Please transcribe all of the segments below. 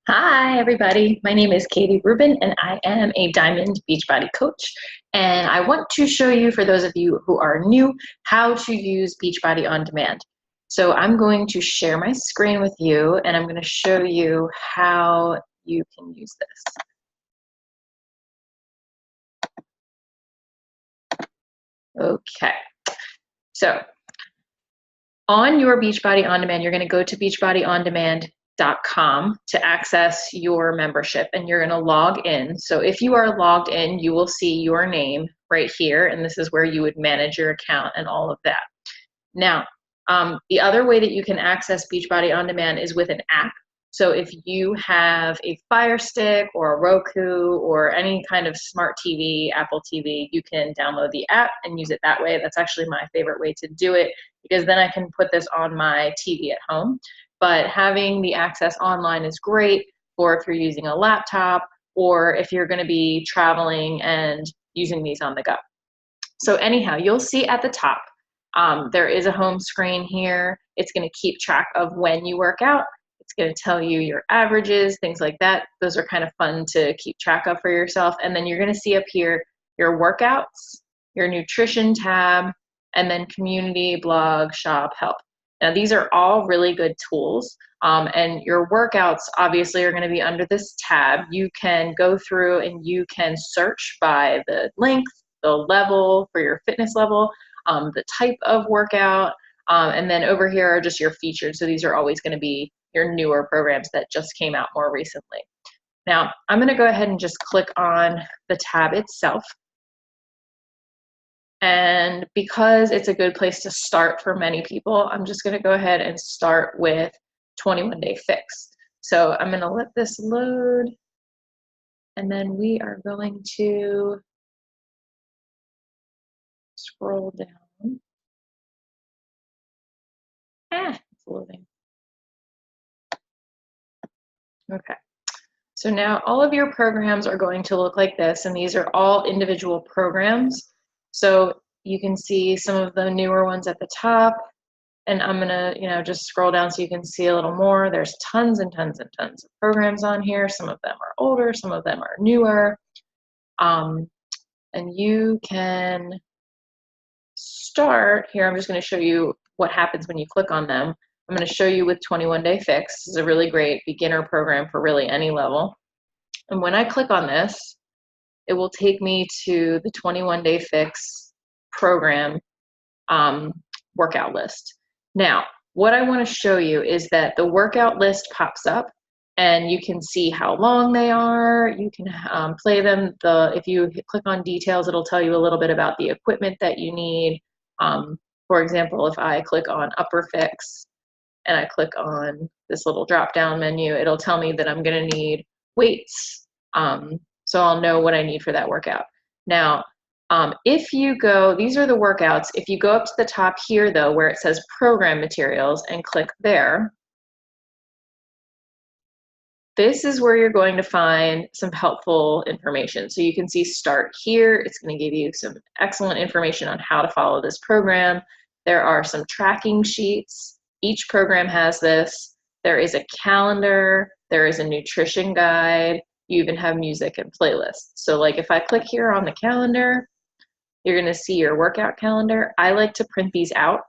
Hi, everybody. My name is Katie Rubin, and I am a Diamond Beachbody coach. And I want to show you, for those of you who are new, how to use Beachbody On Demand. So I'm going to share my screen with you, and I'm going to show you how you can use this. Okay. So on your Beachbody On Demand, you're going to go to beachbodyondemand.com to access your membership, and you're going to log in. So if you are logged in, you will see your name right here, and this is where you would manage your account and all of that. Now, the other way that you can access Beachbody On Demand is with an app. So if you have a Fire Stick or a Roku or any kind of smart TV, Apple TV, you can download the app and use it that way. That's actually my favorite way to do it, because then I can put this on my TV at home. But having the access online is great for if you're using a laptop or if you're going to be traveling and using these on the go. So anyhow, you'll see at the top, there is a home screen here. It's going to keep track of when you work out. It's going to tell you your averages, things like that. Those are kind of fun to keep track of for yourself. And then you're going to see up here your workouts, your nutrition tab, and then community, blog, shop, help. Now, these are all really good tools. And your workouts obviously are going to be under this tab. You can go through and you can search by the length, the level for your fitness level, the type of workout, and then over here are just your featured. So these are always going to be your newer programs that just came out more recently. Now, I'm going to go ahead and just click on the tab itself. And because it's a good place to start for many people, I'm just going to go ahead and start with 21-day fix. So I'm going to let this load, and then we are going to scroll down. It's loading. Okay. So now all of your programs are going to look like this, and these are all individual programs. So you can see some of the newer ones at the top, and I'm gonna, just scroll down so you can see a little more. There's tons and tons and tons of programs on here. Some of them are older, some of them are newer. And you can start here. I'm just going to show you what happens when you click on them. I'm going to show you with 21-day fix. This is a really great beginner program for really any level. And when I click on this, it will take me to the 21-day fix program workout list. Now, what I want to show you is that the workout list pops up, and you can see how long they are. You can play them. If you click on details, it'll tell you a little bit about the equipment that you need. For example, if I click on upper fix and I click on this little drop-down menu, it'll tell me that I'm going to need weights. So I'll know what I need for that workout. Now, if you go, these are the workouts. If you go up to the top here, though, where it says program materials and click there, this is where you're going to find some helpful information. So you can see start here. It's going to give you some excellent information on how to follow this program. There are some tracking sheets. Each program has this. There is a calendar. There is a nutrition guide. You even have music and playlists. So like if I click here on the calendar, you're going to see your workout calendar. I like to print these out,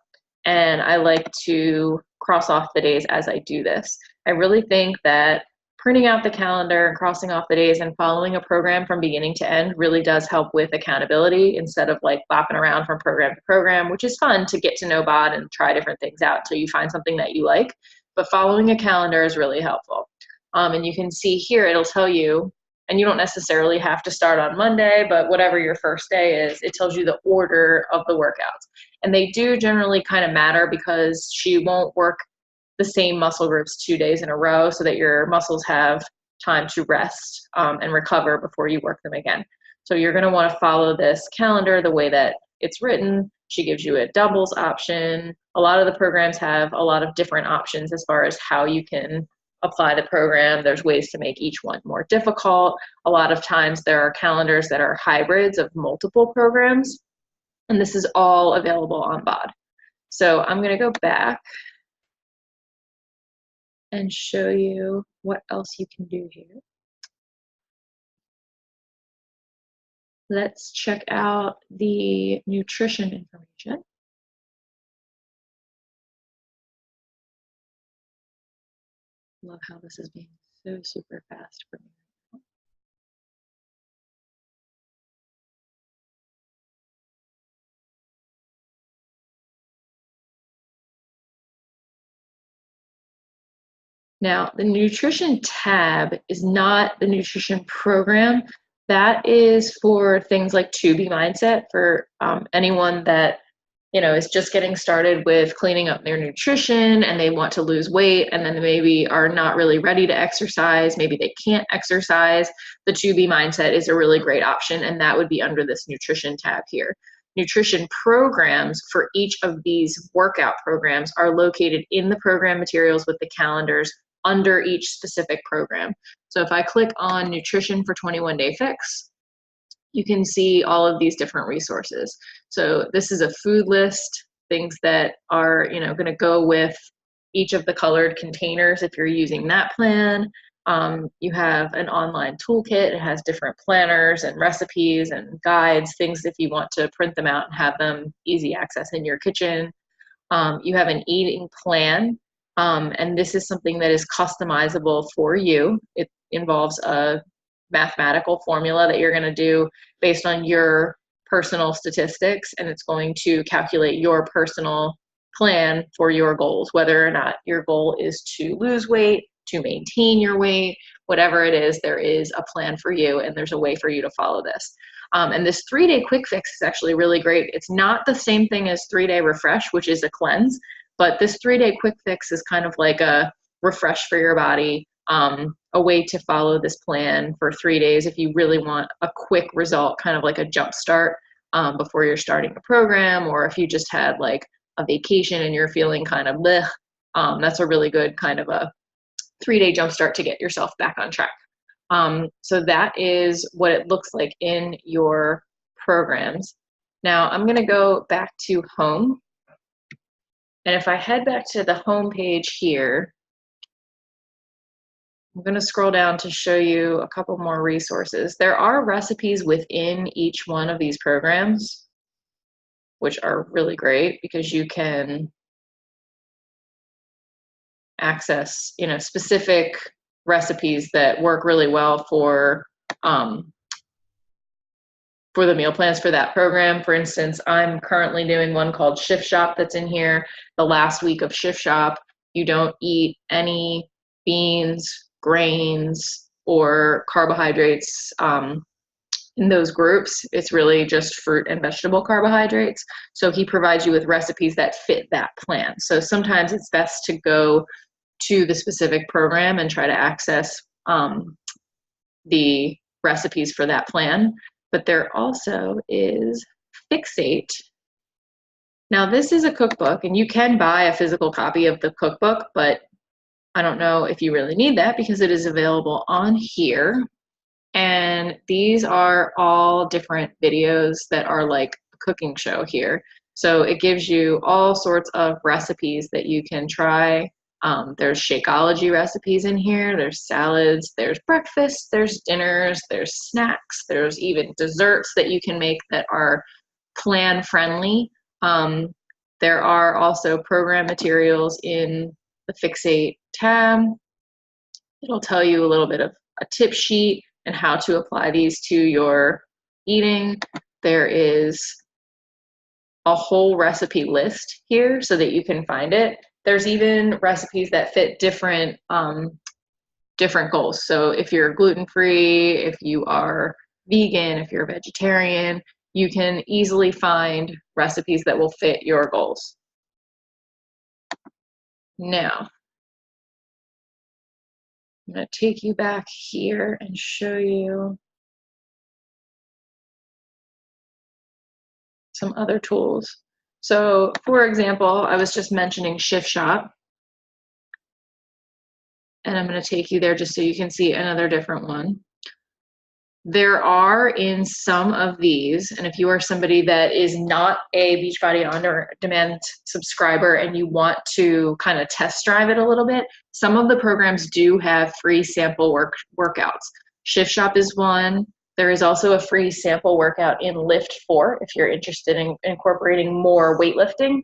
and I like to cross off the days as I do this. I really think that printing out the calendar and crossing off the days and following a program from beginning to end really does help with accountability, instead of like bopping around from program to program, which is fun to get to know BOD and try different things out until you find something that you like. But following a calendar is really helpful. And you can see here, it'll tell you, and you don't necessarily have to start on Monday, but whatever your first day is, it tells you the order of the workouts. And they do generally kind of matter, because she won't work the same muscle groups 2 days in a row, so that your muscles have time to rest and recover before you work them again. So you're going to want to follow this calendar the way that it's written. She gives you a doubles option. A lot of the programs have a lot of different options as far as how you can apply the program. There's ways to make each one more difficult. A lot of times there are calendars that are hybrids of multiple programs, and this is all available on BOD. So I'm going to go back and show you what else you can do here. Let's check out the nutrition information. Love how this is being so super fast for me. Now, the nutrition tab is not the nutrition program. That is for things like To Be Mindset for anyone that is just getting started with cleaning up their nutrition and they want to lose weight and then maybe are not really ready to exercise. Maybe they can't exercise. The To Be Mindset is a really great option, and that would be under this nutrition tab here. Nutrition programs for each of these workout programs are located in the program materials with the calendars under each specific program. So if I click on Nutrition for 21 Day Fix, you can see all of these different resources. So this is a food list, things that are going to go with each of the colored containers if you're using that plan. You have an online toolkit. It has different planners and recipes and guides, things if you want to print them out and have them easy access in your kitchen. You have an eating plan, and this is something that is customizable for you. It involves a mathematical formula that you're going to do based on your personal statistics, and it's going to calculate your personal plan for your goals, whether or not your goal is to lose weight, to maintain your weight, whatever it is, there is a plan for you, and there's a way for you to follow this. And this 3-day quick fix is actually really great. It's not the same thing as 3-day refresh, which is a cleanse, but this 3-day quick fix is kind of like a refresh for your body, a way to follow this plan for 3 days if you really want a quick result, kind of like a jump start before you're starting the program, or if you just had like a vacation and you're feeling kind of bleh, that's a really good kind of a 3-day jump start to get yourself back on track. So that is what it looks like in your programs. Now I'm going to go back to home. And if I head back to the home page here, I'm going to scroll down to show you a couple more resources. There are recipes within each one of these programs, which are really great because you can access, specific recipes that work really well for the meal plans for that program. For instance, I'm currently doing one called Shift Shop that's in here. The last week of Shift Shop, you don't eat any beans, grains, or carbohydrates in those groups. It's really just fruit and vegetable carbohydrates. So he provides you with recipes that fit that plan. So sometimes it's best to go to the specific program and try to access the recipes for that plan. But there also is Fixate. Now this is a cookbook, and you can buy a physical copy of the cookbook, but I don't know if you really need that because it is available on here. And these are all different videos that are like a cooking show here. So it gives you all sorts of recipes that you can try. There's Shakeology recipes in here, there's salads, there's breakfast, there's dinners, there's snacks, there's even desserts that you can make that are plan friendly. There are also program materials in the Fixate tab. It'll tell you a little bit of a tip sheet and how to apply these to your eating. There is a whole recipe list here so that you can find it. There's even recipes that fit different goals. So if you're gluten-free, if you are vegan, if you're a vegetarian, you can easily find recipes that will fit your goals. Now, I'm going to take you back here and show you some other tools. So for example, I was just mentioning Shift Shop, and I'm going to take you there just so you can see another different one. There are in some of these, and if you are somebody that is not a Beachbody On Demand subscriber and you want to kind of test drive it a little bit, some of the programs do have free sample workouts. Shift Shop is one. There is also a free sample workout in Lift 4 if you're interested in incorporating more weightlifting.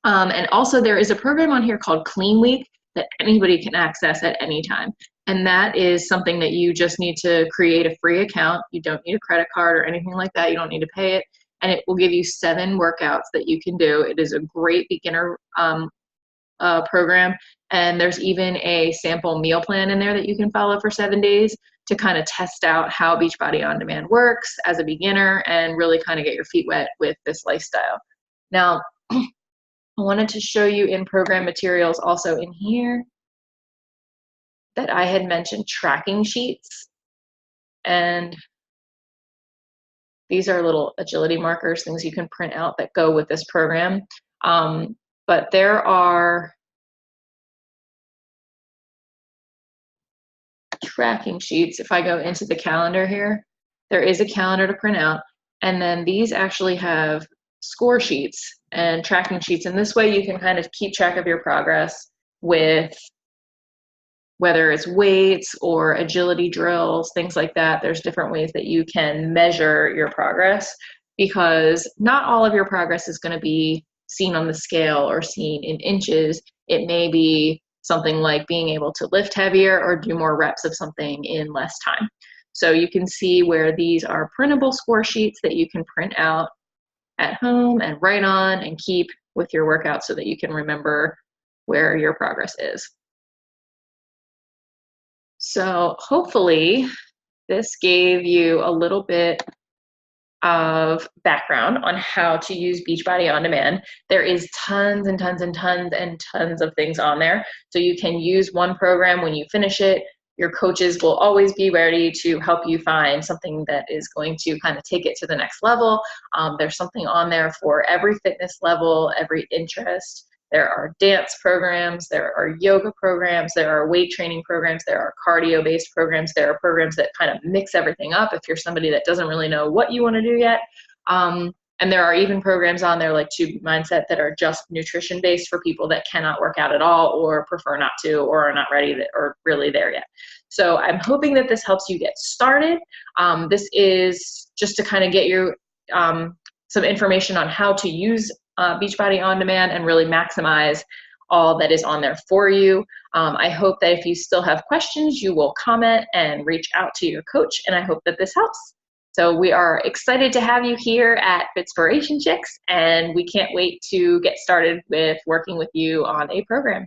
And also there is a program on here called Clean Week that anybody can access at any time. And that is something that you just need to create a free account. You don't need a credit card or anything like that. You don't need to pay it. And it will give you 7 workouts that you can do. It is a great beginner program. And there's even a sample meal plan in there that you can follow for 7 days to kind of test out how Beachbody On Demand works as a beginner and really kind of get your feet wet with this lifestyle. Now, I wanted to show you in program materials also in here that I had mentioned tracking sheets. And these are little agility markers, things you can print out that go with this program. But there are tracking sheets. If I go into the calendar here, there is a calendar to print out. And then these actually have score sheets and tracking sheets. And this way you can kind of keep track of your progress with whether it's weights or agility drills, things like that. There's different ways that you can measure your progress because not all of your progress is going to be seen on the scale or seen in inches. It may be something like being able to lift heavier or do more reps of something in less time. So you can see where these are printable score sheets that you can print out at home and write on and keep with your workout so that you can remember where your progress is. So hopefully this gave you a little bit of background on how to use Beachbody On Demand. There is tons and tons and tons and tons of things on there. So you can use one program when you finish it. Your coaches will always be ready to help you find something that is going to kind of take it to the next level. There's something on there for every fitness level, every interest. There are dance programs, there are yoga programs, there are weight training programs, there are cardio-based programs, there are programs that kind of mix everything up if you're somebody that doesn't really know what you want to do yet. And there are even programs on there like Tube Mindset that are just nutrition-based for people that cannot work out at all or prefer not to or are not ready or really there yet. So I'm hoping that this helps you get started. This is just to kind of get you some information on how to use Beachbody On Demand and really maximize all that is on there for you. I hope that if you still have questions, you will comment and reach out to your coach, and I hope that this helps. So we are excited to have you here at Fitspiration Chicks, and we can't wait to get started with working with you on a program.